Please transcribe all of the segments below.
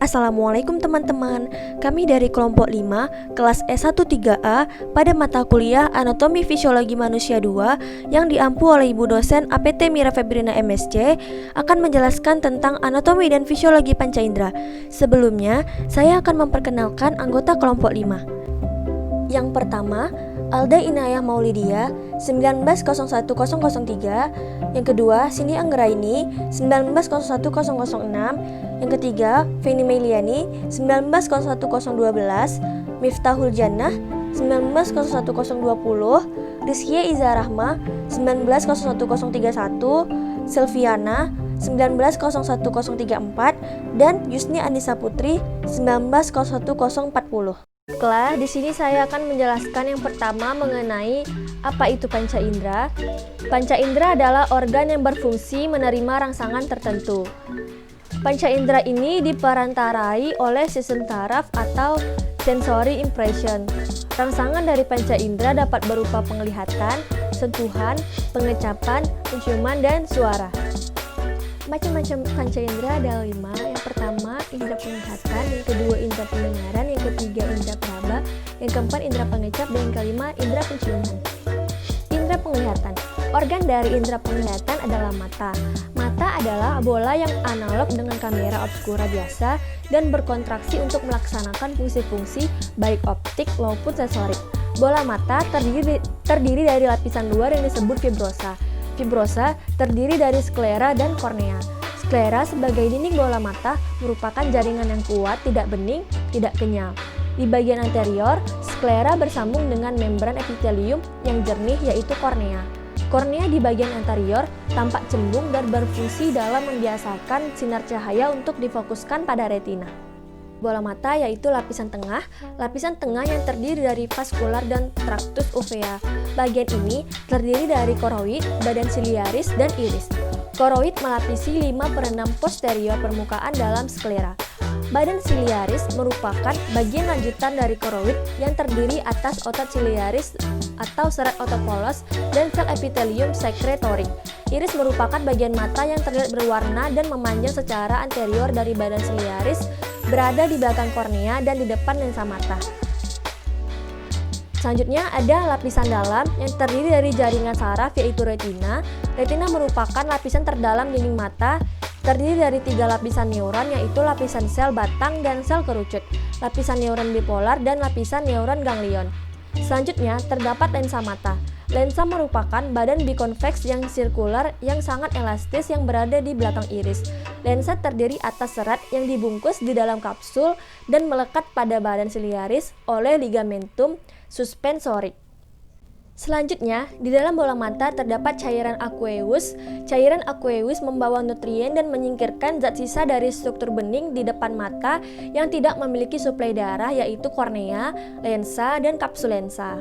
Assalamualaikum teman-teman. Kami dari kelompok 5, kelas S13A pada mata kuliah Anatomi Fisiologi Manusia 2 yang diampu oleh Ibu dosen APT Mira Febrina MSc akan menjelaskan tentang anatomi dan fisiologi panca indera. Sebelumnya, saya akan memperkenalkan anggota kelompok 5. Yang pertama, Alda Inayah Maulidia 1901-003. Yang kedua, Cindy Anggraini 1901-006. Yang ketiga, Feni Meiliani 1901-012. Miftahul Jannah 1901-020. Rizkia Iza Rahma 1901-031. Silviana 1901-034 dan Yusni Anissa Putri 1901-040. Baiklah, di sini saya akan menjelaskan yang pertama mengenai apa itu panca indera. Panca indera adalah organ yang berfungsi menerima rangsangan tertentu. Panca indera ini diperantarai oleh sistem saraf atau sensory impression. Rangsangan dari panca indera dapat berupa penglihatan, sentuhan, pengecapan, penciuman, dan suara. Macam-macam panca indera ada 5. Yang pertama, indera penglihatan. Yang kedua, indera pendengaran. Yang ketiga, indera peraba. Yang keempat, indera pengecap. Dan yang kelima, indera penciuman. Indera penglihatan. Organ dari indera penglihatan adalah mata. Mata adalah bola yang analog dengan kamera obskura biasa dan berkontraksi untuk melaksanakan fungsi-fungsi baik optik maupun sensorik. Bola mata terdiri dari lapisan luar yang disebut fibrosa. Fibrosa terdiri dari sklera dan kornea. Sklera sebagai dinding bola mata merupakan jaringan yang kuat, tidak bening, tidak kenyal. Di bagian anterior, sklera bersambung dengan membran epitelium yang jernih yaitu kornea. Kornea di bagian anterior tampak cembung dan berfungsi dalam membiasakan sinar cahaya untuk difokuskan pada retina. Bola mata yaitu lapisan tengah yang terdiri dari vaskular dan tractus uvea. Bagian ini terdiri dari koroid, badan siliaris, dan iris. Koroid melapisi 5/6 posterior permukaan dalam sklera. Badan siliaris merupakan bagian lanjutan dari koroid yang terdiri atas otot siliaris atau serat otot polos dan sel epitelium sekretorik. Iris merupakan bagian mata yang terlihat berwarna dan memanjang secara anterior dari badan siliaris, berada di belakang kornea dan di depan lensa mata. Selanjutnya ada lapisan dalam yang terdiri dari jaringan saraf yaitu retina. Retina merupakan lapisan terdalam dinding mata, terdiri dari 3 lapisan neuron yaitu lapisan sel batang dan sel kerucut, lapisan neuron bipolar dan lapisan neuron ganglion. Selanjutnya terdapat lensa mata. Lensa merupakan badan bikonveks yang sirkular yang sangat elastis yang berada di belakang iris. Lensa terdiri atas serat yang dibungkus di dalam kapsul dan melekat pada badan siliaris oleh ligamentum suspensorik. Selanjutnya, di dalam bola mata terdapat cairan aqueous. Cairan aqueous membawa nutrien dan menyingkirkan zat sisa dari struktur bening di depan mata yang tidak memiliki suplai darah yaitu kornea, lensa, dan kapsul lensa.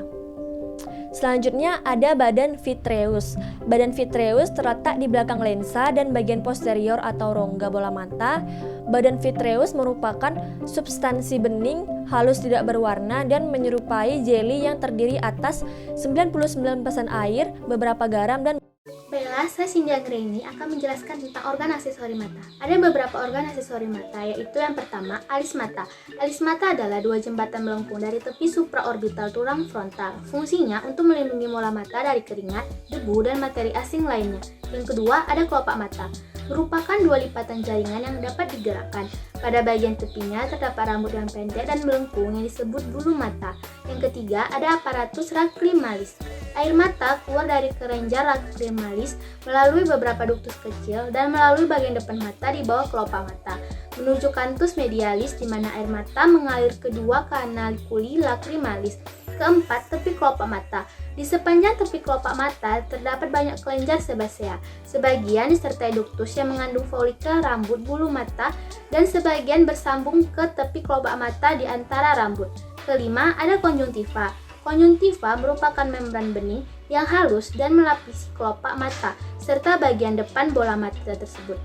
Selanjutnya ada badan vitreous. Badan vitreous terletak di belakang lensa dan bagian posterior atau rongga bola mata. Badan vitreous merupakan substansi bening, halus tidak berwarna dan menyerupai jeli yang terdiri atas 99% air, beberapa garam dan Baiklah, saya Cindy Anggraini akan menjelaskan tentang organ aksesori mata. Ada beberapa organ aksesori mata, yaitu yang pertama, alis mata. Alis mata adalah 2 jembatan melengkung dari tepi supraorbital tulang frontal. Fungsinya untuk melindungi bola mata dari keringat, debu, dan materi asing lainnya. Yang kedua, ada kelopak mata. Merupakan 2 lipatan jaringan yang dapat digerakkan. Pada bagian tepinya terdapat rambut yang pendek dan melengkung yang disebut bulu mata. Yang ketiga, ada aparatus lacrimalis. Air mata keluar dari kelenjar lacrimalis melalui beberapa duktus kecil dan melalui bagian depan mata di bawah kelopak mata menuju canthus medialis di mana air mata mengalir ke 2 canaliculi lacrimalis. Keempat, tepi kelopak mata. Di sepanjang tepi kelopak mata terdapat banyak kelenjar sebasea. Sebagian disertai duktus yang mengandung folikel rambut bulu mata dan sebagian bersambung ke tepi kelopak mata di antara rambut. Kelima, ada konjungtiva. Konjungtiva merupakan membran bening yang halus dan melapisi kelopak mata serta bagian depan bola mata tersebut.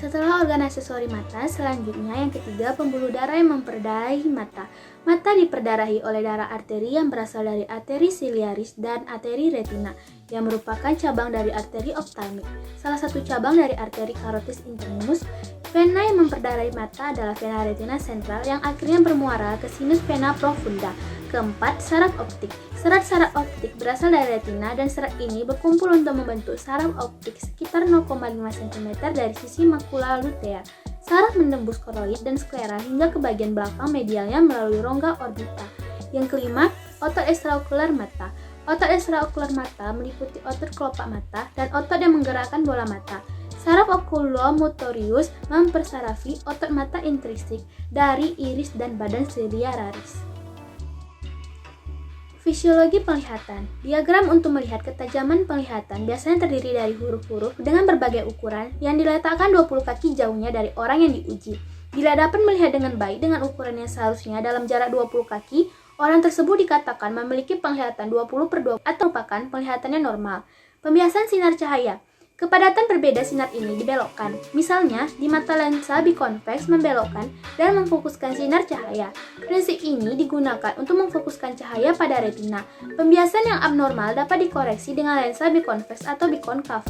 Setelah organ aksesori mata, selanjutnya yang ketiga pembuluh darah yang memperdarahi mata. Mata diperdarahi oleh darah arteri yang berasal dari arteri siliaris dan arteri retina. yang merupakan cabang dari arteri oftalmik. Salah satu cabang dari arteri carotis internus. Vena yang memperdarai mata adalah vena retina sentral yang akhirnya bermuara ke sinus vena profunda. Keempat, saraf optik. Serat-saraf optik berasal dari retina dan serat ini berkumpul untuk membentuk saraf optik sekitar 0,5 cm dari sisi makula lutea. Saraf menembus koroid dan sklera hingga ke bagian belakang medialnya melalui rongga orbita. Yang kelima, otot ekstraokular mata. Otot ekstraokular mata meliputi otot kelopak mata dan otot yang menggerakkan bola mata. Saraf oculomotorius mempersarafi otot mata intrinsik dari iris dan badan ciliaris. Fisiologi penglihatan. Diagram untuk melihat ketajaman penglihatan biasanya terdiri dari huruf-huruf dengan berbagai ukuran yang diletakkan 20 kaki jauhnya dari orang yang diuji. Bila dapat melihat dengan baik dengan ukuran yang seharusnya dalam jarak 20 kaki, orang tersebut dikatakan memiliki penglihatan 20/20 atau merupakan penglihatannya normal. Pembiasan sinar cahaya. Kepadatan berbeda sinar ini dibelokkan. Misalnya, di mata lensa bikonveks membelokkan dan memfokuskan sinar cahaya. Prinsip ini digunakan untuk memfokuskan cahaya pada retina. Pembiasan yang abnormal dapat dikoreksi dengan lensa bikonveks atau bikonkav.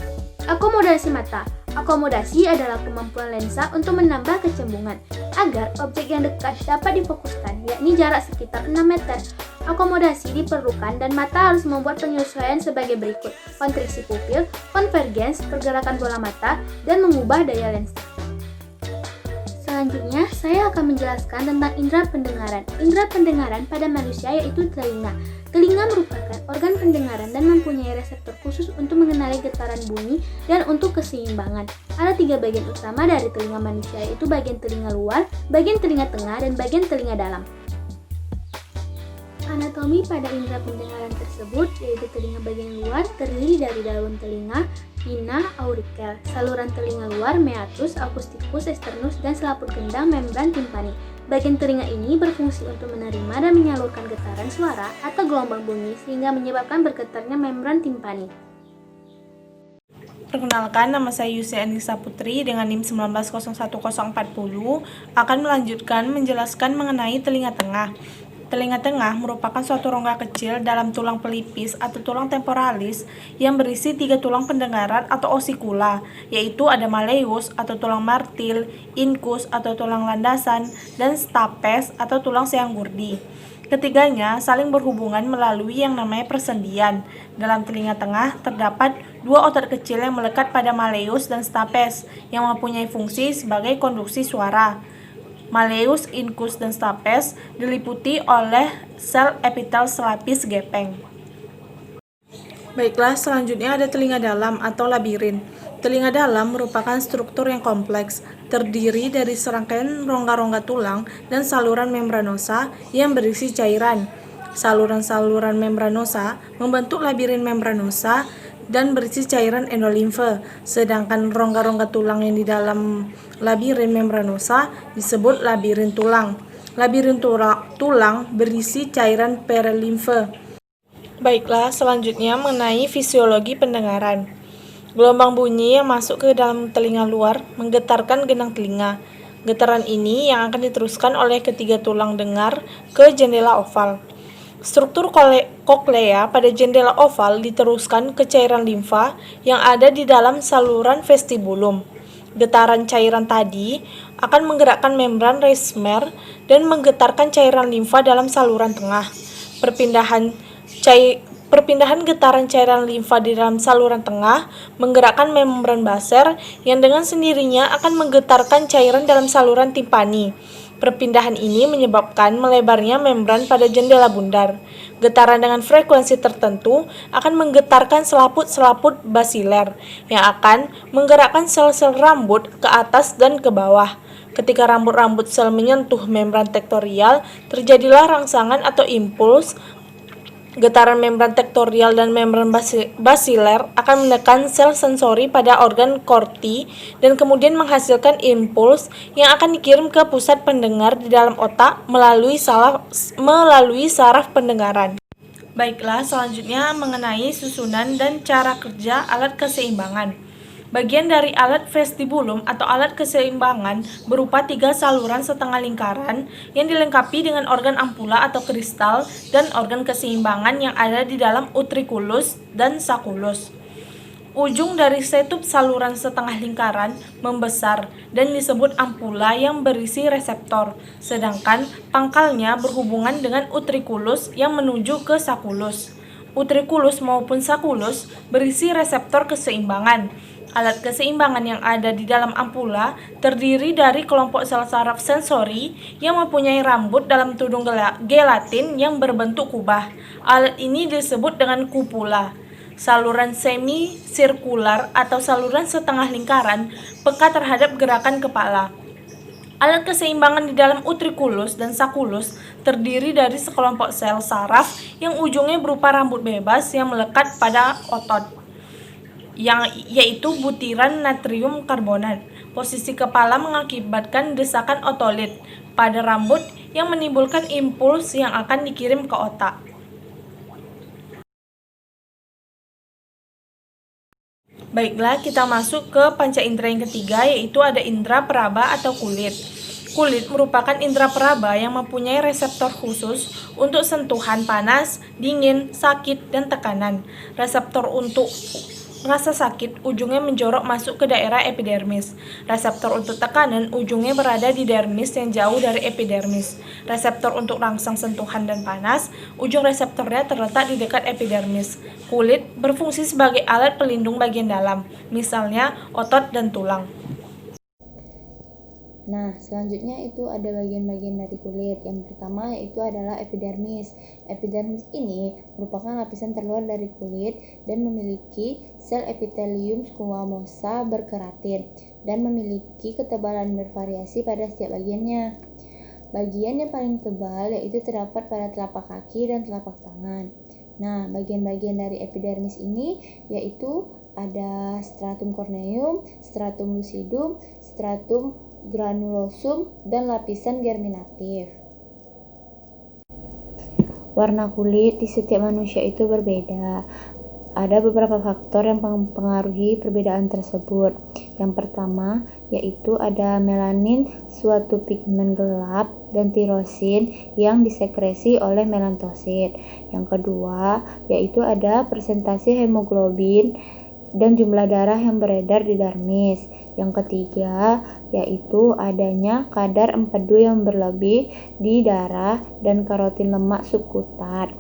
Akomodasi mata. Akomodasi adalah kemampuan lensa untuk menambah kecembungan agar objek yang dekat dapat difokuskan, yakni jarak sekitar 6 meter. Akomodasi diperlukan dan mata harus membuat penyesuaian sebagai berikut: kontriksi pupil, konvergens, pergerakan bola mata, dan mengubah daya lensa. Selanjutnya, saya akan menjelaskan tentang indera pendengaran. Indera pendengaran pada manusia yaitu telinga. Telinga merupakan organ pendengaran dan mempunyai reseptor khusus untuk mengenali getaran bunyi dan untuk keseimbangan. Ada 3 bagian utama dari telinga manusia, yaitu bagian telinga luar, bagian telinga tengah, dan bagian telinga dalam. Anatomi pada indera pendengaran tersebut yaitu telinga bagian luar terdiri dari daun telinga, pinna, aurikel, saluran telinga luar, meatus, acusticus, externus, dan selaput gendang membran timpani. Bagian telinga ini berfungsi untuk menerima dan menyalurkan getaran suara atau gelombang bunyi sehingga menyebabkan bergetarnya membran timpani. Perkenalkan, nama saya Yusri Anissa Putri dengan NIM 1901040 akan melanjutkan menjelaskan mengenai telinga tengah. Telinga tengah merupakan suatu rongga kecil dalam tulang pelipis atau tulang temporalis yang berisi 3 tulang pendengaran atau osikula, yaitu ada malleus atau tulang martil, incus atau tulang landasan, dan stapes atau tulang seanggurdi. Ketiganya saling berhubungan melalui yang namanya persendian. Dalam telinga tengah terdapat 2 otot kecil yang melekat pada malleus dan stapes yang mempunyai fungsi sebagai konduksi suara. Malleus, incus, dan stapes diliputi oleh sel epitel selapis gepeng. Baiklah, selanjutnya ada telinga dalam atau labirin. Telinga dalam merupakan struktur yang kompleks, terdiri dari serangkaian rongga-rongga tulang dan saluran membranosa yang berisi cairan. Saluran-saluran membranosa membentuk labirin membranosa dan berisi cairan endolimfe, sedangkan rongga-rongga tulang yang di dalam labirin membranosa disebut labirin tulang. Labirin tulang berisi cairan perilimfe. Baiklah, selanjutnya mengenai fisiologi pendengaran. Gelombang bunyi yang masuk ke dalam telinga luar menggetarkan genang telinga. Getaran ini yang akan diteruskan oleh ketiga tulang dengar ke jendela oval. Struktur koklea pada jendela oval diteruskan ke cairan limfa yang ada di dalam saluran vestibulum. Getaran cairan tadi akan menggerakkan membran Reisner dan menggetarkan cairan limfa dalam saluran tengah. Perpindahan getaran cairan limfa di dalam saluran tengah menggerakkan membran baser yang dengan sendirinya akan menggetarkan cairan dalam saluran timpani. Perpindahan ini menyebabkan melebarnya membran pada jendela bundar. Getaran dengan frekuensi tertentu akan menggetarkan selaput-selaput basiler yang akan menggerakkan sel-sel rambut ke atas dan ke bawah. Ketika rambut-rambut sel menyentuh membran tektorial, terjadilah rangsangan atau impuls. Getaran membran tektorial dan membran basiler akan menekan sel sensori pada organ korti dan kemudian menghasilkan impuls yang akan dikirim ke pusat pendengar di dalam otak melalui saraf pendengaran. Baiklah, selanjutnya mengenai susunan dan cara kerja alat keseimbangan. Bagian dari alat vestibulum atau alat keseimbangan berupa 3 saluran setengah lingkaran yang dilengkapi dengan organ ampula atau kristal dan organ keseimbangan yang ada di dalam utriculus dan sacculus. Ujung dari setup saluran setengah lingkaran membesar dan disebut ampula yang berisi reseptor, sedangkan pangkalnya berhubungan dengan utriculus yang menuju ke sacculus. Utriculus maupun sacculus berisi reseptor keseimbangan. Alat keseimbangan yang ada di dalam ampula terdiri dari kelompok sel saraf sensori yang mempunyai rambut dalam tudung gelatin yang berbentuk kubah. Alat ini disebut dengan kupula. Saluran semi-sirkular atau saluran setengah lingkaran peka terhadap gerakan kepala. Alat keseimbangan di dalam utriculus dan sacculus terdiri dari sekelompok sel saraf yang ujungnya berupa rambut bebas yang melekat pada otot, yaitu butiran natrium karbonat. Posisi kepala mengakibatkan desakan otolit pada rambut yang menimbulkan impuls yang akan dikirim ke otak. Baiklah, kita masuk ke panca indera yang ketiga, yaitu ada indera peraba atau kulit. Kulit merupakan indera peraba yang mempunyai reseptor khusus untuk sentuhan panas, dingin, sakit, dan tekanan. Reseptor untuk rasa sakit ujungnya menjorok masuk ke daerah epidermis. Reseptor untuk tekanan ujungnya berada di dermis yang jauh dari epidermis. Reseptor untuk rangsang sentuhan dan panas, ujung reseptornya terletak di dekat epidermis. Kulit berfungsi sebagai alat pelindung bagian dalam, misalnya otot dan tulang. Nah, selanjutnya itu ada bagian-bagian dari kulit. Yang pertama yaitu adalah epidermis. Epidermis ini merupakan lapisan terluar dari kulit dan memiliki sel epitelium squamosa berkeratin dan memiliki ketebalan bervariasi pada setiap bagiannya. Bagian yang paling tebal yaitu terdapat pada telapak kaki dan telapak tangan. Nah, bagian-bagian dari epidermis ini yaitu ada stratum corneum, stratum lucidum, stratum granulosum, dan lapisan germinatif. Warna kulit di setiap manusia itu berbeda. Ada beberapa faktor yang mempengaruhi perbedaan tersebut. Yang pertama yaitu ada melanin, suatu pigmen gelap, dan tirosin yang disekresi oleh melantosit. Yang kedua yaitu ada persentase hemoglobin dan jumlah darah yang beredar di dermis. Yang ketiga yaitu adanya kadar empedu yang berlebih di darah dan karotin lemak subkutat.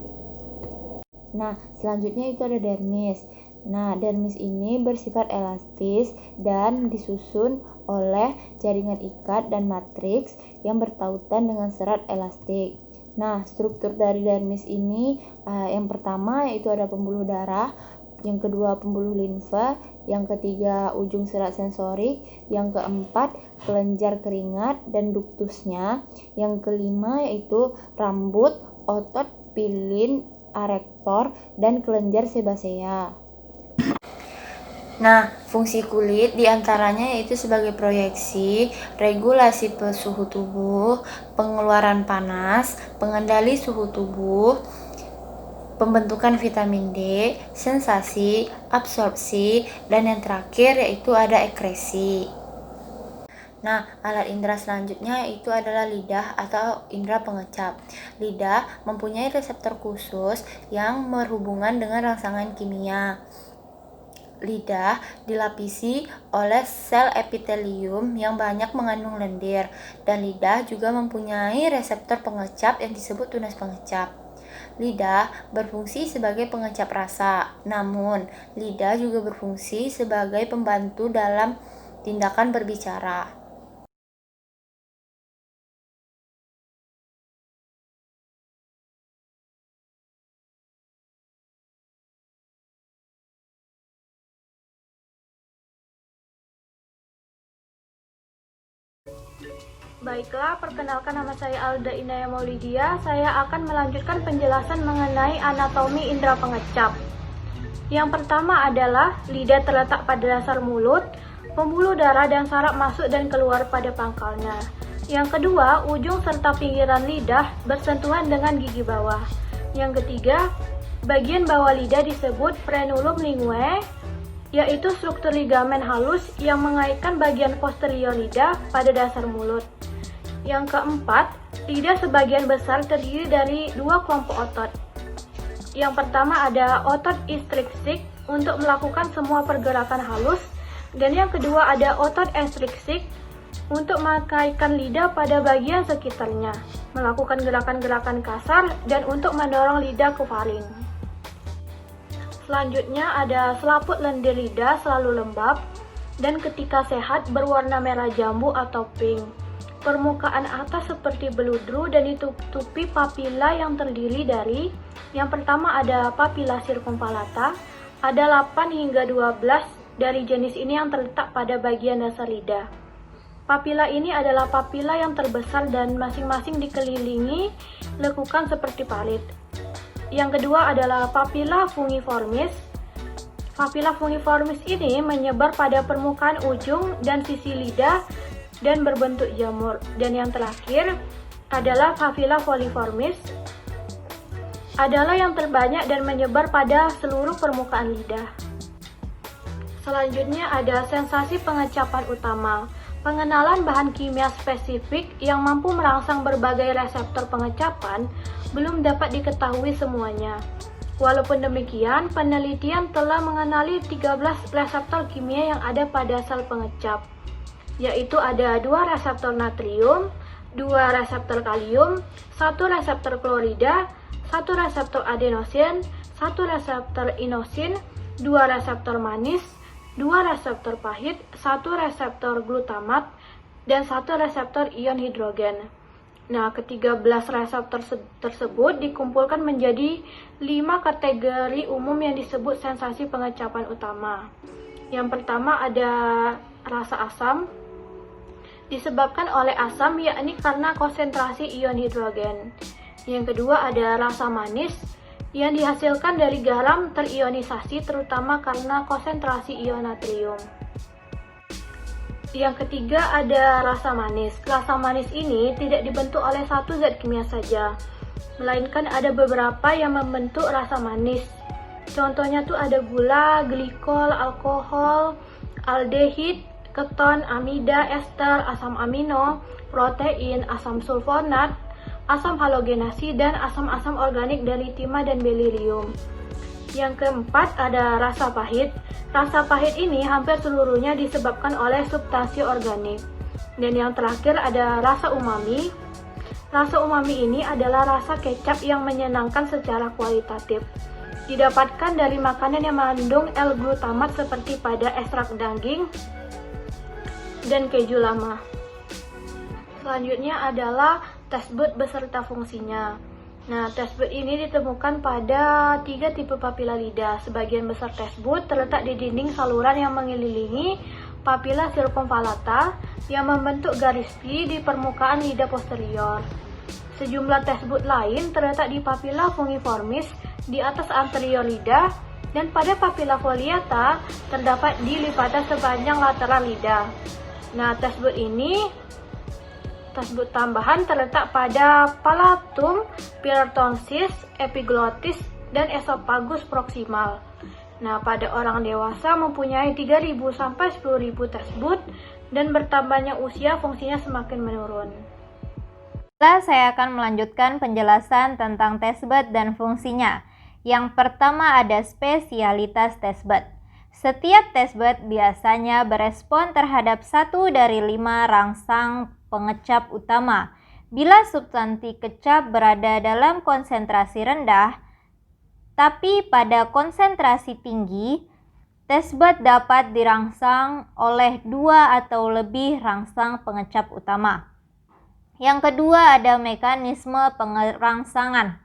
Nah, selanjutnya itu ada dermis. Nah, dermis ini bersifat elastis dan disusun oleh jaringan ikat dan matriks yang bertautan dengan serat elastik. Nah, struktur dari dermis ini yang pertama yaitu ada pembuluh darah, yang kedua pembuluh limfa, yang ketiga ujung serat sensorik, yang keempat kelenjar keringat dan duktusnya, yang kelima yaitu rambut, otot pilin, arektor, dan kelenjar sebasea. Nah, fungsi kulit diantaranya yaitu sebagai proyeksi, regulasi suhu tubuh, pengeluaran panas, pengendali suhu tubuh, pembentukan vitamin D, sensasi, absorpsi, dan yang terakhir yaitu ada ekresi. Nah, alat indera selanjutnya itu adalah lidah atau indera pengecap. Lidah mempunyai reseptor khusus yang berhubungan dengan rangsangan kimia. Lidah dilapisi oleh sel epitelium yang banyak mengandung lendir, dan lidah juga mempunyai reseptor pengecap yang disebut tunas pengecap. Lidah berfungsi sebagai pengecap rasa, namun lidah juga berfungsi sebagai pembantu dalam tindakan berbicara. Baiklah, perkenalkan nama saya Alda Inaya Maulidia. Saya akan melanjutkan penjelasan mengenai anatomi indera pengecap. Yang pertama adalah lidah terletak pada dasar mulut, pembuluh darah dan saraf masuk dan keluar pada pangkalnya. Yang kedua, ujung serta pinggiran lidah bersentuhan dengan gigi bawah. Yang ketiga, bagian bawah lidah disebut frenulum linguae. yaitu struktur ligamen halus yang mengaitkan bagian posterior lidah pada dasar mulut. Yang keempat, lidah sebagian besar terdiri dari dua kelompok otot. Yang pertama ada otot istriksik untuk melakukan semua pergerakan halus, dan yang kedua ada otot ekstriksik untuk mengaitkan lidah pada bagian sekitarnya, melakukan gerakan-gerakan kasar, dan untuk mendorong lidah ke faring. Selanjutnya ada selaput lendir lidah selalu lembab dan ketika sehat berwarna merah jambu atau pink. Permukaan atas seperti beludru dan ditutupi papila yang terdiri dari yang pertama ada papila circumvallata, ada 8 hingga 12 dari jenis ini yang terletak pada bagian dasar lidah. Papila ini adalah papila yang terbesar dan masing-masing dikelilingi lekukan seperti parit. Yang kedua adalah papila fungiformis. Papila fungiformis ini menyebar pada permukaan ujung dan sisi lidah dan berbentuk jamur. Dan yang terakhir adalah papila foliformis, adalah yang terbanyak dan menyebar pada seluruh permukaan lidah. Selanjutnya ada sensasi pengecapan utama. Pengenalan bahan kimia spesifik yang mampu merangsang berbagai reseptor pengecapan belum dapat diketahui semuanya. Walaupun demikian, penelitian telah mengenali 13 reseptor kimia yang ada pada sel pengecap, yaitu ada 2 reseptor natrium, 2 reseptor kalium, 1 reseptor klorida, 1 reseptor adenosin, 1 reseptor inosin, 2 reseptor manis, 2 reseptor pahit, 1 reseptor glutamat, dan 1 reseptor ion hidrogen. Nah, ke-13 reseptor tersebut dikumpulkan menjadi 5 kategori umum yang disebut sensasi pengecapan utama. Yang pertama ada rasa asam, disebabkan oleh asam yakni karena konsentrasi ion hidrogen. Yang kedua ada rasa manis, yang dihasilkan dari garam terionisasi terutama karena konsentrasi ion natrium. Yang ketiga ada rasa manis. Rasa manis ini tidak dibentuk oleh satu zat kimia saja, melainkan ada beberapa yang membentuk rasa manis. Contohnya tuh ada gula, glikol, alkohol, aldehid, keton, amida, ester, asam amino, protein, asam sulfonat, asam halogenasi, dan asam-asam organik dari timah dan berilium. Yang keempat ada rasa pahit. Rasa pahit ini hampir seluruhnya disebabkan oleh substansi organik. Dan yang terakhir ada rasa umami. Rasa umami ini adalah rasa kecap yang menyenangkan secara kualitatif. Didapatkan dari makanan yang mengandung L-glutamat seperti pada ekstrak daging dan keju lama. Selanjutnya adalah taste bud beserta fungsinya. Nah, taste bud ini ditemukan pada 3 tipe papila lidah. Sebagian besar taste bud terletak di dinding saluran yang mengelilingi papila circumvallata yang membentuk garis V di permukaan lidah posterior. Sejumlah taste bud lain terletak di papila fungiformis di atas anterior lidah, dan pada papila foliata terdapat di lipatan sepanjang lateral lidah. Nah, taste bud tambahan terletak pada palatum, peritonsis, epiglottis, dan esophagus proksimal. Nah, pada orang dewasa mempunyai 3.000 sampai 10.000 taste bud dan bertambahnya usia fungsinya semakin menurun. Setelah saya akan melanjutkan penjelasan tentang taste bud dan fungsinya. Yang pertama ada spesialitas taste bud. Setiap taste bud biasanya berespon terhadap 1 dari 5 rangsang pengecap utama. Bila substansi kecap berada dalam konsentrasi rendah, tapi pada konsentrasi tinggi, taste bud dapat dirangsang oleh 2 atau lebih rangsang pengecap utama. Yang kedua ada mekanisme pengerangsangan.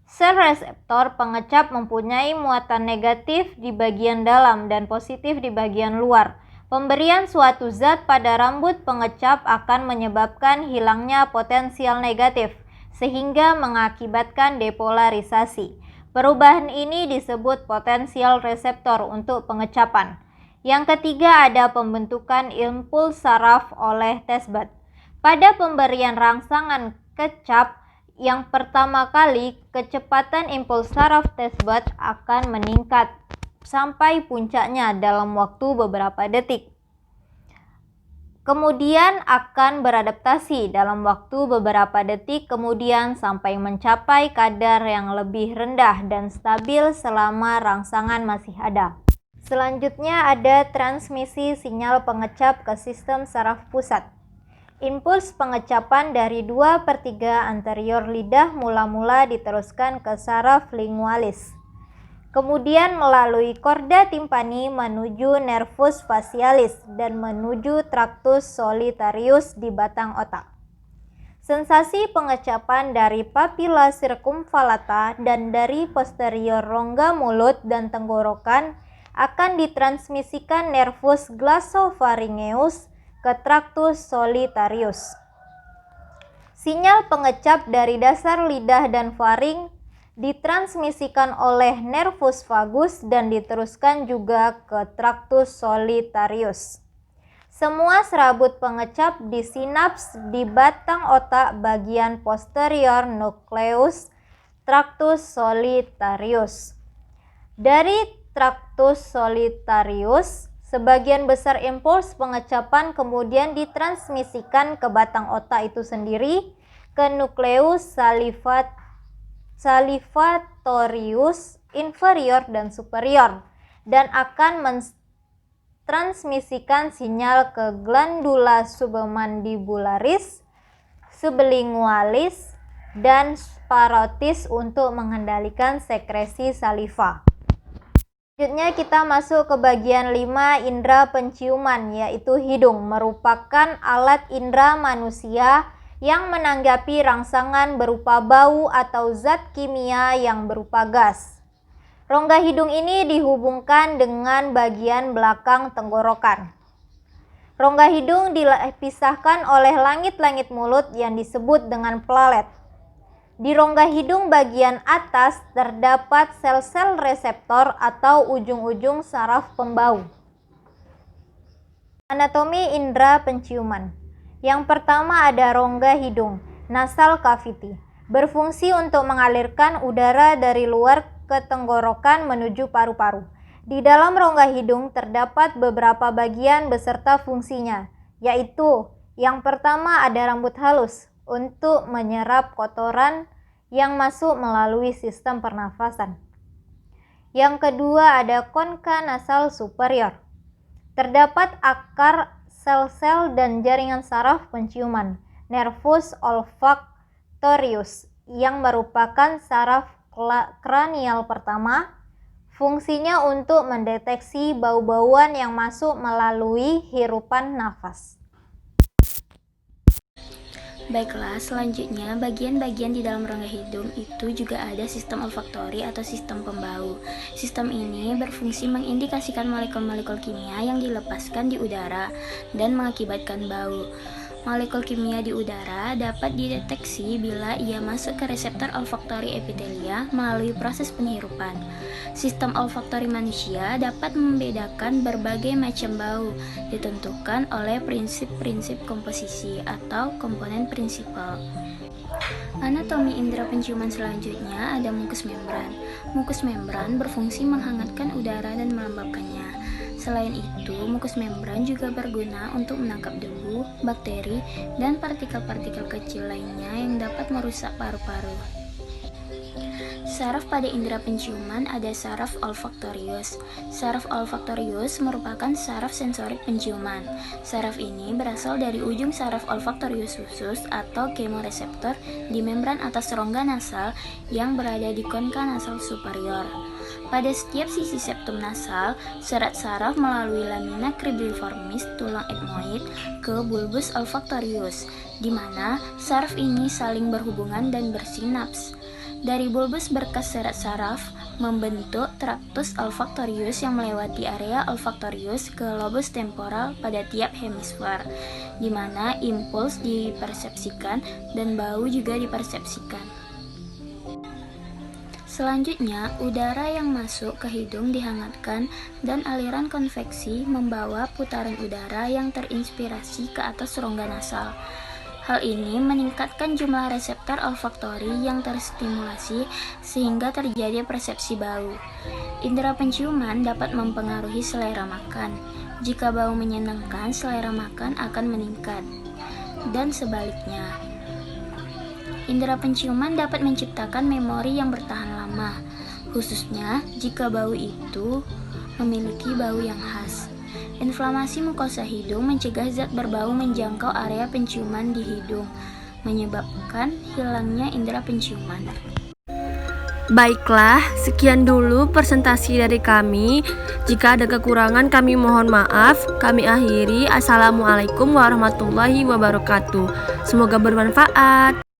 Sel reseptor pengecap mempunyai muatan negatif di bagian dalam dan positif di bagian luar. Pemberian suatu zat pada rambut pengecap akan menyebabkan hilangnya potensial negatif, sehingga mengakibatkan depolarisasi. Perubahan ini disebut potensial reseptor untuk pengecapan. Yang ketiga ada pembentukan impuls saraf oleh taste bud. Pada pemberian rangsangan kecap yang pertama kali, kecepatan impuls saraf taste bud akan meningkat. sampai puncaknya dalam waktu beberapa detik. Kemudian akan beradaptasi dalam waktu beberapa detik kemudian sampai mencapai kadar yang lebih rendah dan stabil selama rangsangan masih ada. Selanjutnya ada transmisi sinyal pengecap ke sistem saraf pusat. Impuls pengecapan dari 2/3 anterior lidah mula-mula diteruskan ke saraf lingualis. Kemudian melalui korda timpani menuju nervus facialis dan menuju tractus solitarius di batang otak. Sensasi pengecapan dari papilla circumvallata dan dari posterior rongga mulut dan tenggorokan akan ditransmisikan nervus glossopharyngeus ke tractus solitarius. Sinyal pengecap dari dasar lidah dan faring ditransmisikan oleh nervus vagus dan diteruskan juga ke tractus solitarius. Semua serabut pengecap di sinaps di batang otak bagian posterior nucleus tractus solitarius. Dari tractus solitarius, sebagian besar impuls pengecapan kemudian ditransmisikan ke batang otak itu sendiri, ke nukleus salivatorius inferior dan superior, dan akan mentransmisikan sinyal ke glandula submandibularis, sublingualis, dan parotis untuk mengendalikan sekresi saliva. Selanjutnya kita masuk ke bagian 5 indera penciuman, yaitu hidung, merupakan alat indera manusia yang menanggapi rangsangan berupa bau atau zat kimia yang berupa gas. Rongga hidung ini dihubungkan dengan bagian belakang tenggorokan. Rongga hidung dipisahkan oleh langit-langit mulut yang disebut dengan plalet. Di rongga hidung bagian atas terdapat sel-sel reseptor atau ujung-ujung saraf pembau. Anatomi indera penciuman. Yang pertama ada rongga hidung, nasal cavity, berfungsi untuk mengalirkan udara dari luar ke tenggorokan menuju paru-paru. Di dalam rongga hidung terdapat beberapa bagian beserta fungsinya, yaitu yang pertama ada rambut halus untuk menyerap kotoran yang masuk melalui sistem pernafasan. Yang kedua ada concha nasal superior. Terdapat akar sel-sel dan jaringan saraf penciuman, nervus olfactorius, yang merupakan saraf kranial pertama. Fungsinya untuk mendeteksi bau-bauan yang masuk melalui hirupan nafas. Baiklah, selanjutnya bagian-bagian di dalam rongga hidung itu juga ada sistem olfaktori atau sistem pembau. Sistem ini berfungsi mengindikasikan molekul-molekul kimia yang dilepaskan di udara dan mengakibatkan bau. Molekul kimia di udara dapat dideteksi bila ia masuk ke reseptor olfaktori epithelia melalui proses penghirupan. Sistem olfaktori manusia dapat membedakan berbagai macam bau, ditentukan oleh prinsip-prinsip komposisi atau komponen prinsipal. Anatomi indera penciuman selanjutnya ada mukus membran. Mukus membran berfungsi menghangatkan udara dan melembabkannya. Selain itu, mukus membran juga berguna untuk menangkap debu, bakteri, dan partikel-partikel kecil lainnya yang dapat merusak paru-paru. Saraf pada indera penciuman ada saraf olfaktorius. Saraf olfaktorius merupakan saraf sensorik penciuman. Saraf ini berasal dari ujung saraf olfaktorius khusus atau kemoreseptor di membran atas rongga nasal yang berada di concha nasal superior. Pada setiap sisi septum nasal, serat saraf melalui lamina cribriformis tulang etmoid ke bulbus olfaktorius, di mana saraf ini saling berhubungan dan bersinaps. Dari bulbus berkas serat saraf membentuk tractus olfaktorius yang melewati area olfaktorius ke lobus temporal pada tiap hemisfer, di mana impuls dipersepsikan dan bau juga dipersepsikan. Selanjutnya, udara yang masuk ke hidung dihangatkan dan aliran konveksi membawa putaran udara yang terinspirasi ke atas rongga nasal. Hal ini meningkatkan jumlah reseptor olfaktori yang terstimulasi sehingga terjadi persepsi bau. Indera penciuman dapat mempengaruhi selera makan. Jika bau menyenangkan, selera makan akan meningkat. Dan sebaliknya. Indera penciuman dapat menciptakan memori yang bertahan lama, khususnya jika bau itu memiliki bau yang khas. Inflamasi mukosa hidung mencegah zat berbau menjangkau area penciuman di hidung, menyebabkan hilangnya indera penciuman. Baiklah, sekian dulu presentasi dari kami. Jika ada kekurangan kami mohon maaf. Kami akhiri. Assalamualaikum warahmatullahi wabarakatuh. Semoga bermanfaat.